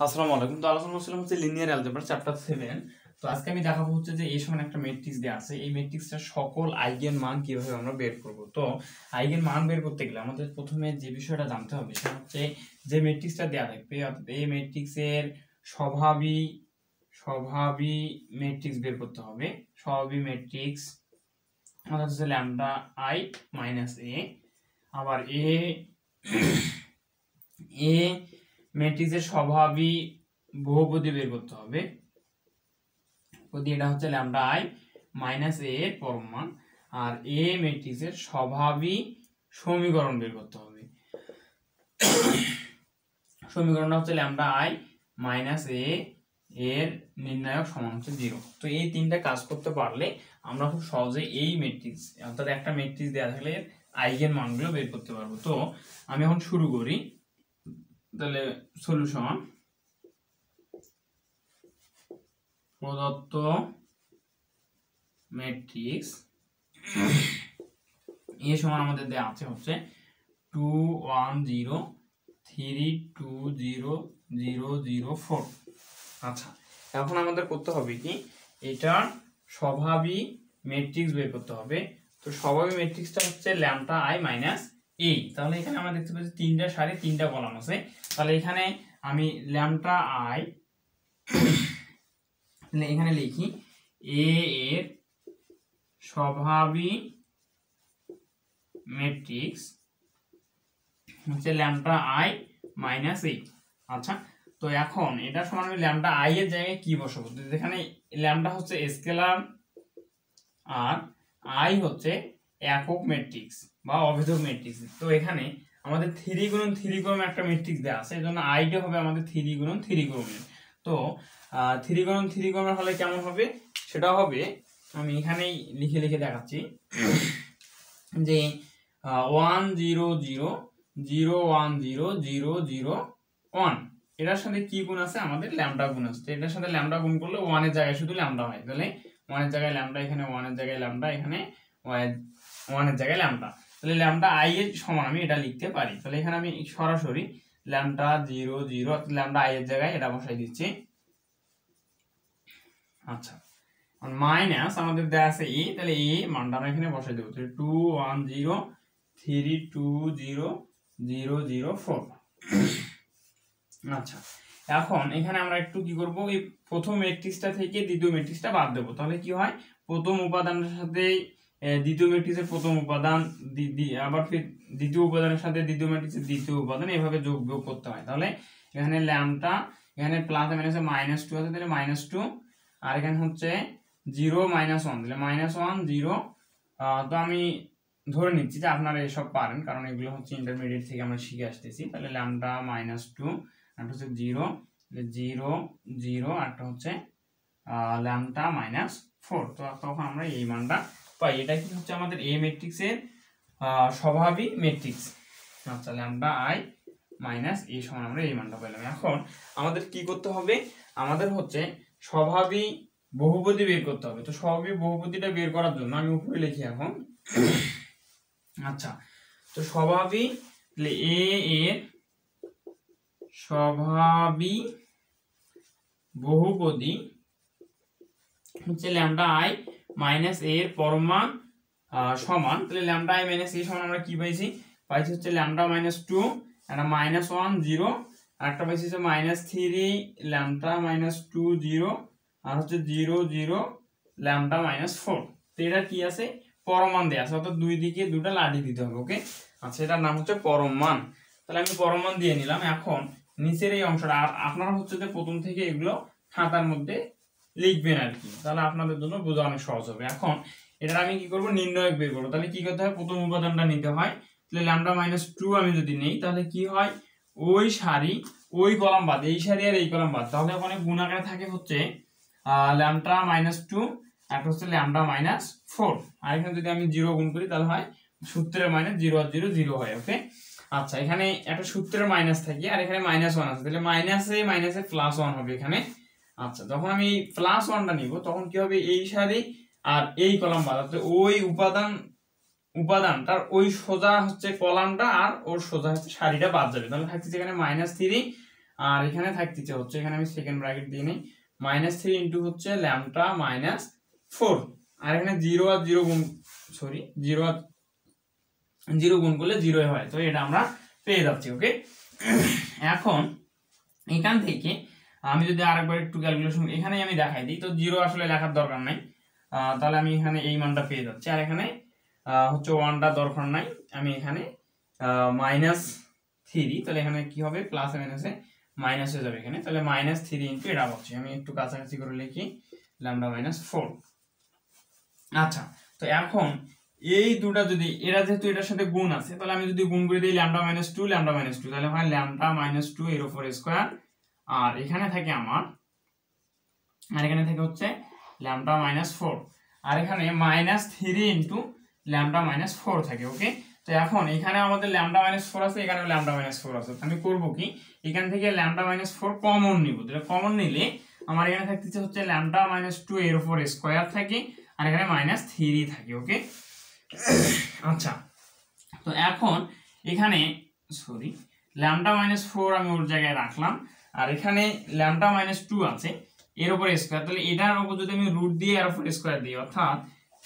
আসসালামু আলাইকুম। তো আলোচনা করছিলাম হচ্ছে লিনিয়ার অ্যালজেব্রা চ্যাপ্টার 7। তো আজকে আমি দেখাবো হচ্ছে যে এই সমান একটা ম্যাট্রিক্স দেওয়া আছে, এই ম্যাট্রিক্সটার সকল আইগেন মান কিভাবে আমরা বের করব। তো আইগেন মান বের করতে গেলে আমাদের প্রথমে যে বিষয়টা জানতে হবে সেটা হচ্ছে যে ম্যাট্রিক্সটা দেওয়া থাকবে, অর্থাৎ এই ম্যাট্রিক্সের স্বভাবী ম্যাট্রিক্স বের করতে হবে। স্বভাবী ম্যাট্রিক্স অর্থাৎ হচ্ছে ল্যামডা আই মাইনাস এ। আবার এ ম্যাট্রিক্সের স্বভাবী বহুপদী বের করতে হবে। এটা হচ্ছে ল্যামডা আই মাইনাস এ এর পরম মান। আর এ ম্যাট্রিক্সের স্বভাবী সমীকরণ বের করতে হবে। সমীকরণটা হচ্ছে ল্যামডা আই মাইনাস এ এর নির্ণায়ক সমান হচ্ছে 0। তো এই তিনটা কাজ করতে পারলে আমরা খুব সহজে এই ম্যাট্রিক্স অর্থাৎ একটা ম্যাট্রিক্স দেওয়া থাকলে আইগেন মানগুলো বের করতে পারবো। তো আমি এখন শুরু করি। তাহলে সলিউশন: প্রদত্ত ম্যাট্রিক্স এ সমান আমাদের দেওয়া আছে হচ্ছে 2 1 0 3 2 0 0 0 4। আচ্ছা, এখন আমাদের করতে হবে কি, এটার স্বভাবী ম্যাট্রিক্স বের করতে হবে। তো স্বভাবী ম্যাট্রিক্সটা হচ্ছে ল্যামডা আই মাইনাস এ। তাহলে এখানে আমরা দেখতে পাচ্ছি তিনটা সারি তিনটা কলাম আছে। তাহলে এখানে আমি ল্যামডা আই এখানে লিখি এ এর স্বভাবী ম্যাট্রিক্স হচ্ছে ল্যামডা আই মাইনাস এ। আচ্ছা, তো এখন এটা সমান আমি ল্যামডা আই এর জায়গায় কি বসাবো? এখানে ল্যামডা হচ্ছে স্কেলার আর আই হচ্ছে একক ম্যাট্রিক্স বা অভেদক ম্যাট্রিক্স। তো এখানে আমাদের 3 গুণন 3 ক্রমে একটা ম্যাট্রিক্স দেওয়া আছে, এজন্য আইটা হবে আমাদের 3 গুণন 3 ক্রমের। তো 3 গুণন 3 ক্রমের হলে কেমন হবে সেটা হবে, আমি এখানেই লিখে লিখে দেখাচ্ছি যে 1 0 0 0 1 0 0 0 1। এটার সাথে কি গুণ আছে? আমাদের ল্যামডা গুণ আছে। তো এটার সাথে ল্যামডা গুণ করলে 1 এর জায়গায় শুধু ল্যামডা হয়। তাহলে 1 এর জায়গায় ল্যামডা, এখানে 1 এর জায়গায় ল্যামডা, এখানে 1 এর জায়গায় ল্যামডা। তাহলে ল্যামডা আই এর সমান আমি এটা লিখতে পারি। তাহলে এখানে আমি সরাসরি ল্যামডা 0 0 ল্যামডা আই এর জায়গায় এটা বসাই দিচ্ছি। আচ্ছা, মাইনাস আমাদের দেয়া আছে এ, তাহলে এ মানটা আমরা এখানে বসাই দেবো। 2 1 0 3 2 0 0 0 4। আচ্ছা, এখন এখানে আমরা একটু কি করব, এই প্রথম ম্যাট্রিক্সটা থেকে দ্বিতীয় ম্যাট্রিক্সটা বাদ দেবো। তাহলে কি হয়, প্রথম উপাদানের সাথে দ্বিতীয় ম্যাট্রিক্সের প্রথম উপাদান, আবার ফির দ্বিতীয় উপাদানের সাথে দ্বিতীয় ম্যাট্রিক্সের দ্বিতীয় উপাদান, এভাবে যোগ বিয়োগ করতে হয়। তাহলে এখানে ল্যামডা, এখানে প্লাস মাইনাসে -2 আছে, তাহলে -2। আর এখানে হচ্ছে 0 -1, তাহলে -1 0। তো আমি ধরে নিচ্ছি যে আপনারা এসব পারেন, কারণ এগুলো হচ্ছে ইন্টারমিডিয়েট থেকে আমরা শিখে আসতেছি। তাহলে ল্যামডা -2, একটা হচ্ছে 0 0 0, একটা হচ্ছে ল্যামডা -4। তো তখন আমরা এই মানটা পাই। এটা কি হচ্ছে আমাদের এ ম্যাট্রিক্সের স্বভাবী ম্যাট্রিক্স। আচ্ছা, ল্যামডা আই মাইনাস এ সমান আমরা এই মানটা পেলাম। এখন আমাদের কি করতে হবে, আমাদের হচ্ছে স্বভাবী বহুপদী বের করতে হবে। তো স্বভাবী বহুপদীটা বের করার জন্য আমি উপরে লিখি এখন। আচ্ছা, তো স্বভাবী এ এর স্বভাবী বহুপদী হচ্ছে ল্যামডা আই মাইনাস এ এর পরম মান সমান। তাহলে ল্যামডা আই মাইনাস এ সমান আমরা কি পাইছি হচ্ছে ল্যামডা -2, একটা -1 0, আর একটা পাইছি হচ্ছে -3 ল্যামডা -2 0, আর হচ্ছে 0 0 ল্যামডা -4। তো এটা কি আছে, পরম মান দেয়া আছে, অর্থাৎ দুই দিকে দুটো লাঠি দিতে হবে। ওকে, আচ্ছা, এটার নাম হচ্ছে পরম মান। তাহলে আমি পরম মান দিয়ে নিলাম। এখন নিচের এই অংশটা, আর আপনারা হচ্ছে যে প্রথম থেকে এগুলো খাতার মধ্যে লিখবেন আর কি, তাহলে আপনাদের জন্য বোঝা অনেক সহজ হবে। এখন এটা আমি কি করব, নির্ণয়ক বের করবো। তাহলে কি করতে হয়, প্রথম উপাদানটা নিতে হয়। তাহলে ল্যামডা -2 আমি যদি নেই, তাহলে কি হয়, ওই সারি ওই কলাম বাদ, এই সারি আর এই কলাম বাদ, তাহলে ওখানে গুণ আকারে থাকে হচ্ছে ল্যামডা -2, একটা হচ্ছে ল্যামডা -4। আর এখানে যদি আমি 0 গুণ করি তাহলে হয় সূত্রের মাইনাস 0 আর 0 0 হয়। ওকে, আচ্ছা, এখানে একটা সূত্রের মাইনাস থাকে আর এখানে -1 আছে, তাহলে মাইনাসে +1 হবে এখানে। আচ্ছা, যখন আমি +1টা নিব তখন কি হবে, এই সারি আর এই কলাম বাদ, ওই উপাদানটার ওই সোজা হচ্ছে কলামটা আর ওর সোজা হচ্ছে সারিটা বাদ যাবে। তাহলে থাকছে এখানে -3 আর এখানে থাকতেছে হচ্ছে, এখানে আমি সেকেন্ড ব্র্যাকেট দিয়ে নিই, -3 ইন্টু হচ্ছে ল্যামডা মাইনাস 4, আর এখানে 0 আর 0 গুণ, সরি 0 আর 0 গুণ করলে 0 হয়, তো এটা আমরা পেয়ে যাচ্ছি। ওকে, এখন এখান থেকে আমি যদি আরেকবার একটু ক্যালকুলেশন এখানে আমি দেখাই দিই, তো 0 আসলে লেখার দরকার নাই, তাহলে আমি এখানে এই মানটা পেয়ে যাচ্ছি, আর এখানে হচ্ছে 1টা দরকার নাই, আমি এখানে -3, তাহলে এখানে কি হবে, প্লাস মাইনাসে মাইনাস হয়ে যাবে এখানে, তাহলে -3 ইন্টু এটা পাচ্ছি, আমি একটু কাছাকাছি করে লিখি ল্যামডা মাইনাস 4। আচ্ছা, তো এখন এই দুটা যদি এরা যেহেতু এটার সাথে গুণ আছে, তাহলে আমি যদি গুণ করে দিই ল্যামডা মাইনাস 2 ল্যামডা মাইনাস 2, তাহলে হয় ল্যামডা মাইনাস 2 এর উপর স্কয়ার, আর এখানে থাকে আমার, আর এখানে থাকে হচ্ছে ল্যামডা মাইনাস 4, আর এখানে -3 ইন্টু ল্যামডা মাইনাস 4 থাকে। ওকে, তো এখন এখানে আমাদের ল্যামডা মাইনাস 4 আছে, এখানে ল্যামডা মাইনাস 4 আছে, আমি করব কি, এখান থেকে ল্যামডা মাইনাস 4 কমন নিব, তাহলে কমন নিলে আমার এখানে থাকতেছে হচ্ছে ল্যামডা মাইনাস 2 এর উপর স্কয়ার থাকে, আর এখানে -3 থাকে। ওকে, আচ্ছা, তো এখন এখানে সরি ল্যামডা মাইনাস 4 আমি ওর জায়গায় রাখলাম, আর এখানে ল্যামডা মাইনাস 2 আছে এর উপর স্কয়ার, তাহলে এটার উপর যদি আমি রুট দিয়ে এর উপর স্কয়ার দিই, অর্থাৎ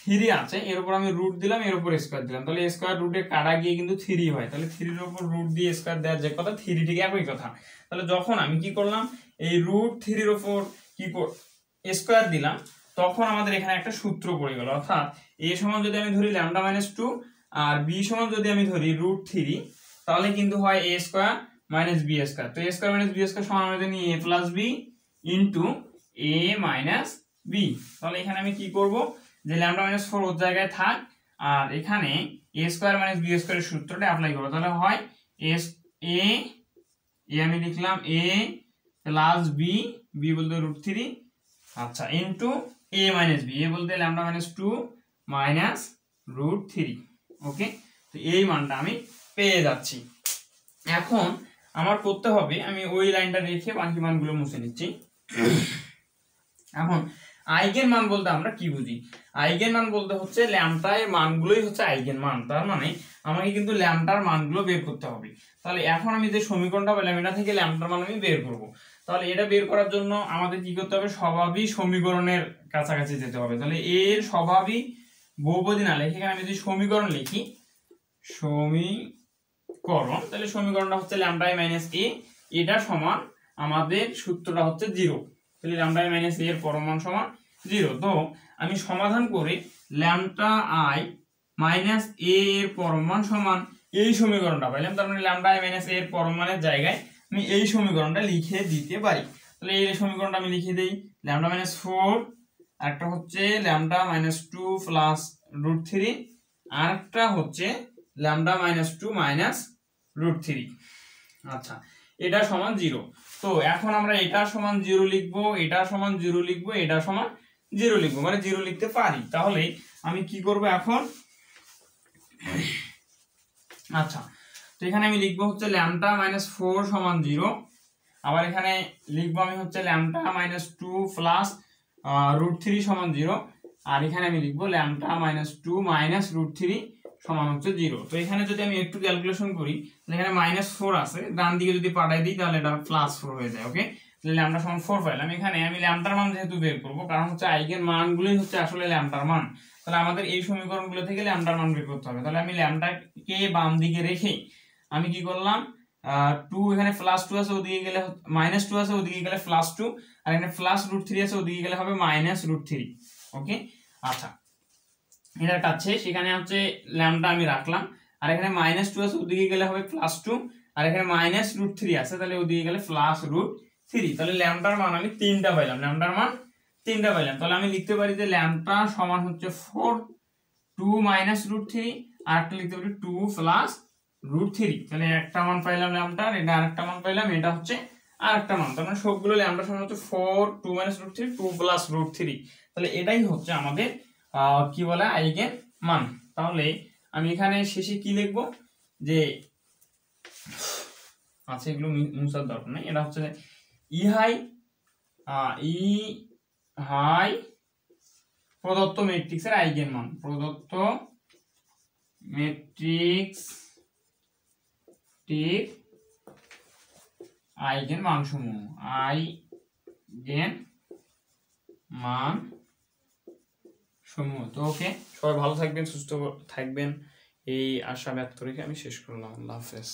3 আছে এর উপর আমি রুট দিলাম, এর উপর স্কয়ার দিলাম, তাহলে স্কয়ার রুটে কাটা গিয়ে কিন্তু 3 হয়, তাহলে 3 এর উপর রুট দিয়ে স্কয়ার দেওয়ার যে কথা 3 ঠিক একই কথা। তাহলে যখন আমি কি করলাম, এই রুট 3 এর উপর কি স্কয়ার দিলাম, তখন আমাদের এখানে একটা সূত্র পড়ে গেল, অর্থাৎ a সমান যদি আমি ধরি ল্যামডা মাইনাস 2 আর b সমান যদি আমি ধরি রুট 3, তাহলে কিন্তু হয় a square minus b square, তো a square minus b square সমান আমরা জানি a plus b into a minus b। তাহলে এখানে আমি কি করব, যে ল্যামডা মাইনাস 4 ওর জায়গায় থাক, আর এখানে a স্কয়ার মাইনাস b স্কয়ারের সূত্রটা অ্যাপ্লাই করব, তাহলে হয় a আমি লিখলাম a প্লাস b, b বলতে রুট 3, আচ্ছা, into a minus b, a বলতে ল্যামডা মাইনাস 2 মাইনাস রুট 3। ওকে, তো এই মানটা আমি পেয়ে যাচ্ছি। এখন আমার করতে হবে, আমি ওই লাইনটা রেখে বাকি মানগুলো মুছে নিচ্ছি। এখন আইগেন মান বলতে আমরা কি বুঝি, আইগেন মান বলতে হচ্ছে ল্যামডার মানগুলোই হচ্ছে আইগেন মান, তার মানে আমাকে কিন্তু ল্যামডার মানগুলো বের করতে হবে। তাহলে এখন আমি যে সমীকরণটা পেলাম, এটা থেকে ল্যামডার মান আমি বের করব, তাহলে এটা বের করার জন্য আমাদের কি করতে হবে, স্বভাবই সমীকরণের কাছাকাছি যেতে হবে। তাহলে এর স্বভাবই বহুপদী না লিখে এখানে আমি যদি সমীকরণ লিখি, সমীকরণ, তাহলে সমীকরণটা হচ্ছে ল্যামডা i মাইনাস a, এটা সমান আমাদের সূত্রটা হচ্ছে 0, তাহলে ল্যামডা i মাইনাস a এর পরমান সমান 0। তো আমি সমাধান করে ল্যামডা i মাইনাস a এর পরমান সমান এই সমীকরণটা পাইলাম, তার মানে ল্যামডা i মাইনাস a এর পরমানের জায়গায় আমি এই সমীকরণটা লিখে দিতে পারি। তাহলে এই সমীকরণটা আমি লিখে দেই, ল্যামডা মাইনাস 4, একটা হচ্ছে ল্যামডা মাইনাস 2 প্লাস রুট 3, আর একটা হচ্ছে ল্যামডা মাইনাস 2 মাইনাস রুট 3। আচ্ছা, এটা সমান 0। তো এখন আমরা এটা সমান 0 লিখবো, এটা সমান 0 লিখবো, এটা সমান 0 লিখবো, মানে 0 লিখতে পারি। তাহলে আমি কি করব এখন, আচ্ছা, তো এখানে আমি লিখবো হচ্ছে ল্যামডা মাইনাস 4 সমান 0, আবার এখানে লিখবো আমি হচ্ছে ল্যামডা মাইনাস 2 প্লাস রুট 3 সমান 0, আর এখানে আমি লিখবো ল্যামডা মাইনাস 2 মাইনাস রুট 3 সমান হচ্ছে 0। তো এখানে যদি আমি একটু ক্যালকুলেশন করি, তাহলে এখানে -4 আছে, ডান দিকে যদি পাঠাই দিই তাহলে এটা +4 হয়ে যায়। ওকে, তাহলে ল্যামডা সমান 4 পাইলাম। এখানে আমি ল্যামডার মান যেহেতু বের করব, কারণ হচ্ছে আইগেন মানগুলোই হচ্ছে আসলে ল্যামডার মান, তাহলে আমাদের এই সমীকরণগুলো থেকে ল্যামডার মান বের করতে হবে। তাহলে আমি ল্যামডাকে বাম দিকে রেখে আমি কি করলাম, 2 এখানে +2 আছে, ওদিকে গেলে -2 আছে, ওদিকে গেলে +2, আর এখানে +√3 আছে, ওদিকে গেলে হবে -√3। ওকে, আচ্ছা, এটার কাছে সেখানে হচ্ছে ল্যামডা আমি রাখলাম, আর এখানে -2 আছে, ওদিকে গেলে হবে +2, আর এখানে -√3 আছে, তাহলে ওদিকে গেলে +√3। তাহলে ল্যামডার মান আমি 3টা পাইলাম, ল্যামডার মান 3টা পাইলাম। তাহলে আমি লিখতে পারি যে ল্যামডা সমান হচ্ছে 4 2 -√3, আর একটা লিখতে পারি 2 +√3। তাহলে একটা মান পাইলাম ল্যামডার, এটা আরেকটা মান পাইলাম, এটা হচ্ছে আরেকটা মান। তার মানে সবগুলো ল্যামডা সমান হচ্ছে 4 2 -√3 2 +√3। তাহলে এটাই হচ্ছে আমাদের কি বলে আইগেন মান। তাহলে আমি এখানে শেষে কি লিখব, যে আচ্ছা এগুলো মুছার দরকার নেই, এটা হচ্ছে ইহাই প্রদত্ত ম্যাট্রিক্সের আইগেন মান, প্রদত্ত ম্যাট্রিক্স আইগেন মানসমূহ, আইগেন মান সমূহ। তো ওকে, সবাই ভালো থাকবেন, সুস্থ থাকবেন, এই আশা ব্যক্ত রেখে আমি শেষ করলাম। আল্লাহ হাফেজ।